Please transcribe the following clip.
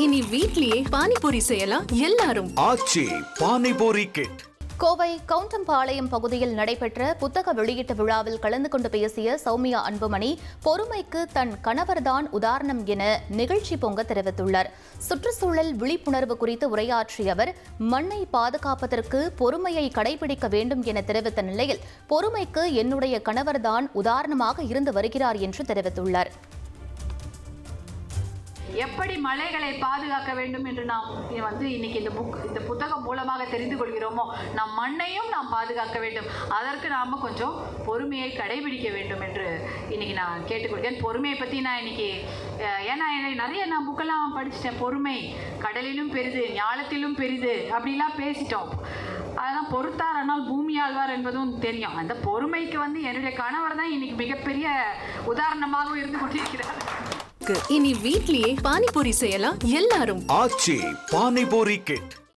இனி வீட்லயே பானிபூரி செய்யலாம் எல்லாரும். ஆச்சி பானிபூரி கிட். கோவை கவுண்டம்பாளையம் பகுதியில் நடைபெற்ற புத்தக வெளியீட்டு விழாவில் கலந்து கொண்டு பேசிய சௌமியா அன்புமணி, பொறுமைக்கு தன் கணவர்தான் உதாரணம் என நிகழ்ச்சி பொங்க தெரிவித்துள்ளார். சுற்றுச்சூழல் விழிப்புணர்வு குறித்து உரையாற்றிய அவர், மண்ணை பாதுகாப்பதற்கு பொறுமையை கடைபிடிக்க வேண்டும் என தெரிவித்த நிலையில், பொறுமைக்கு என்னுடைய கணவர்தான் உதாரணமாக இருந்து வருகிறார் என்று தெரிவித்துள்ளார். எப்படி மலைகளை பாதுகாக்க வேண்டும் என்று நாம் இன்னைக்கு இந்த புத்தகம் மூலமாக தெரிந்து கொள்கிறோமோ, நம் மண்ணையும் நாம் பாதுகாக்க வேண்டும். அதற்கு நாம் கொஞ்சம் பொறுமையை கடைபிடிக்க வேண்டும் என்று இன்னைக்கு நான் கேட்டுக்கொள்கிறேன். பொறுமையை பற்றி நான் இன்னைக்கு ஏன்னா நிறைய நான் புக்கெல்லாம் படிச்சுட்டேன். பொறுமை கடலிலும் பெரிது, ஞாலத்திலும் பெரிது அப்படிலாம் பேசிட்டோம். அதெல்லாம் பொறுத்தார் ஆனால் பூமி ஆழ்வார் என்பதும் தெரியும். அந்த பொறுமைக்கு என்னுடைய கணவர் தான் இன்னைக்கு மிகப்பெரிய உதாரணமாக இருந்து கொண்டிருக்கிறார். இனி வீட்லயே பானிபூரி செய்யலாம் எல்லாரும். ஆச்சி பானிபூரி கிட்.